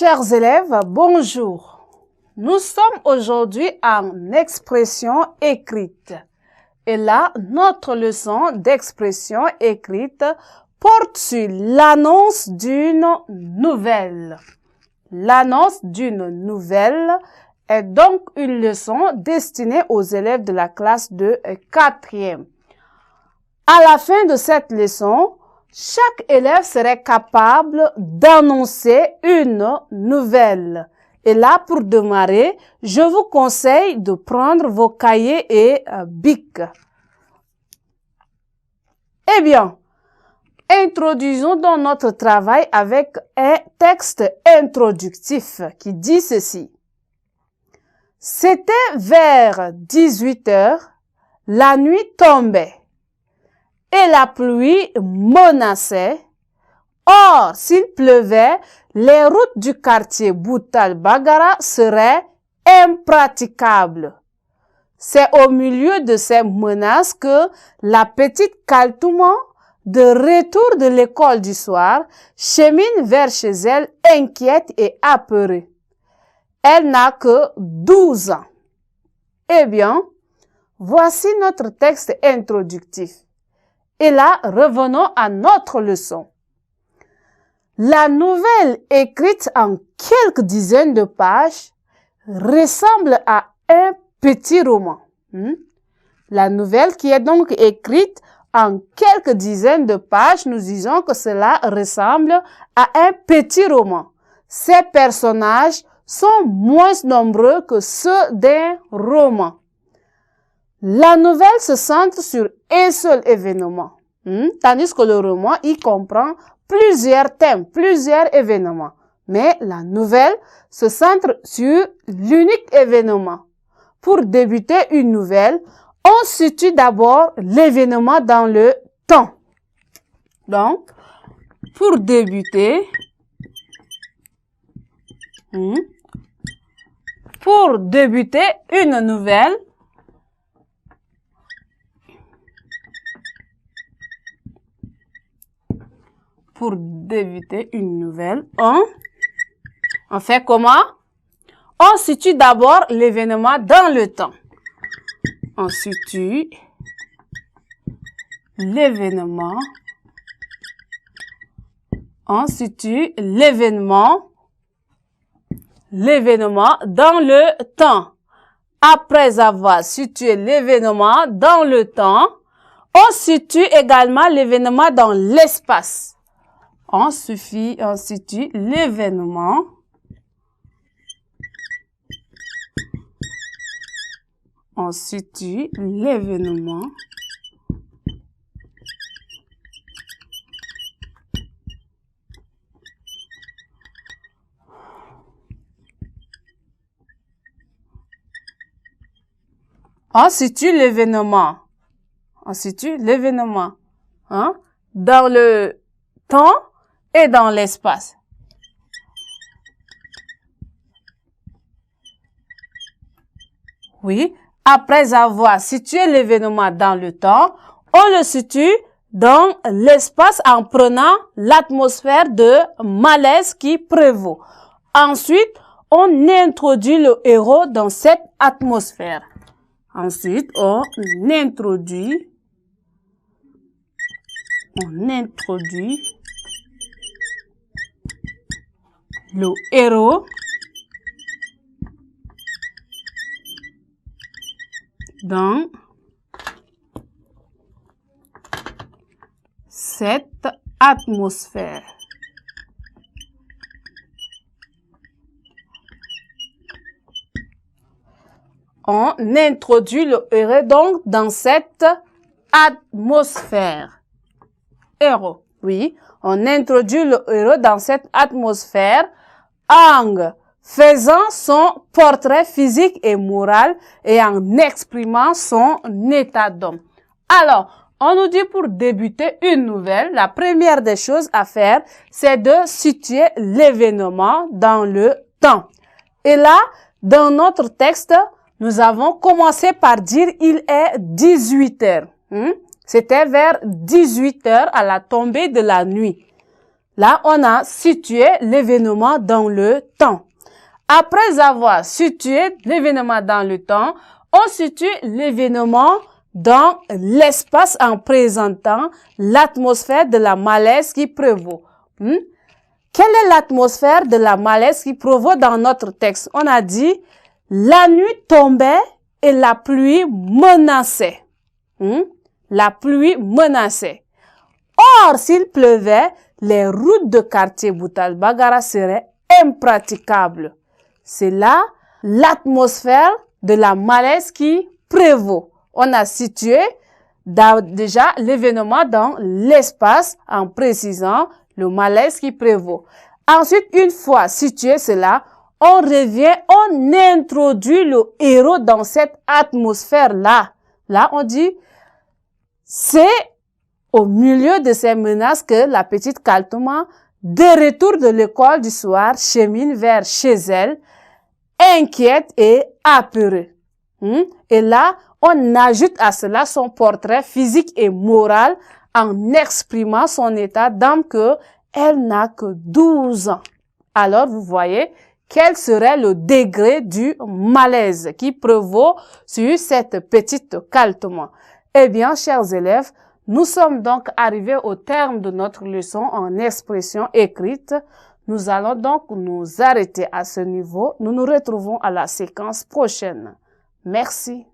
Chers élèves, bonjour. Nous sommes aujourd'hui en expression écrite. Et là, notre leçon d'expression écrite porte sur l'annonce d'une nouvelle. L'annonce d'une nouvelle est donc une leçon destinée aux élèves de la classe de 4e. À la fin de cette leçon, chaque élève serait capable d'annoncer une nouvelle. Et là, pour démarrer, je vous conseille de prendre vos cahiers et bics. Eh bien, introduisons donc notre travail avec un texte introductif qui dit ceci. C'était vers 18 heures, la nuit tombait et la pluie menaçait. Or, s'il pleuvait, les routes du quartier Boutal Bagara seraient impraticables. C'est au milieu de ces menaces que la petite Kaltouma, de retour de l'école du soir, chemine vers chez elle inquiète et apeurée. Elle n'a que 12 ans. Eh bien, voici notre texte introductif. Et là, revenons à notre leçon. La nouvelle écrite en quelques dizaines de pages ressemble à un petit roman. La nouvelle qui est donc écrite en quelques dizaines de pages, nous disons que cela ressemble à un petit roman. Ces personnages sont moins nombreux que ceux d'un roman. La nouvelle se centre sur un seul événement, tandis que le roman y comprend plusieurs thèmes, plusieurs événements. Mais la nouvelle se centre sur l'unique événement. Pour débuter une nouvelle, on situe d'abord l'événement dans le temps. Donc, pour débuter, une nouvelle, on fait comment? On situe d'abord l'événement dans le temps. On situe l'événement dans le temps. Après avoir situé l'événement dans le temps, on situe également l'événement dans l'espace. On situe l'événement dans le temps et dans l'espace. Oui, après avoir situé l'événement dans le temps, on le situe dans l'espace en prenant l'atmosphère de malaise qui prévaut. Ensuite, on introduit le héros dans cette atmosphère. Ensuite, on introduit le héros dans cette atmosphère. On introduit le héros donc dans cette atmosphère. Héros, oui, on introduit le héros dans cette atmosphère en faisant son portrait physique et moral et en exprimant son état d'homme. Alors, on nous dit pour débuter une nouvelle, la première des choses à faire, c'est de situer l'événement dans le temps. Et là, dans notre texte, nous avons commencé par dire il est 18 heures. C'était vers 18 heures à la tombée de la nuit. Là, on a situé l'événement dans le temps. Après avoir situé l'événement dans le temps, on situe l'événement dans l'espace en présentant l'atmosphère de la malaise qui prévaut. Quelle est l'atmosphère de la malaise qui prévaut dans notre texte? On a dit, la nuit tombait et la pluie menaçait. La pluie menaçait. Or, s'il pleuvait, les routes de quartier Boutal Bagara seraient impraticables. C'est là l'atmosphère de la malaise qui prévaut. On a situé déjà l'événement dans l'espace en précisant le malaise qui prévaut. Ensuite, une fois situé cela, on revient, on introduit le héros dans cette atmosphère-là. Là, on dit, c'est au milieu de ces menaces que la petite Kaltuma, de retour de l'école du soir, chemine vers chez elle, inquiète et apeurée. Et là, on ajoute à cela son portrait physique et moral en exprimant son état d'âme que elle n'a que 12 ans. Alors, vous voyez, quel serait le degré du malaise qui prévaut sur cette petite Kaltuma? Eh bien, chers élèves, nous sommes donc arrivés au terme de notre leçon en expression écrite. Nous allons donc nous arrêter à ce niveau. Nous nous retrouvons à la séquence prochaine. Merci.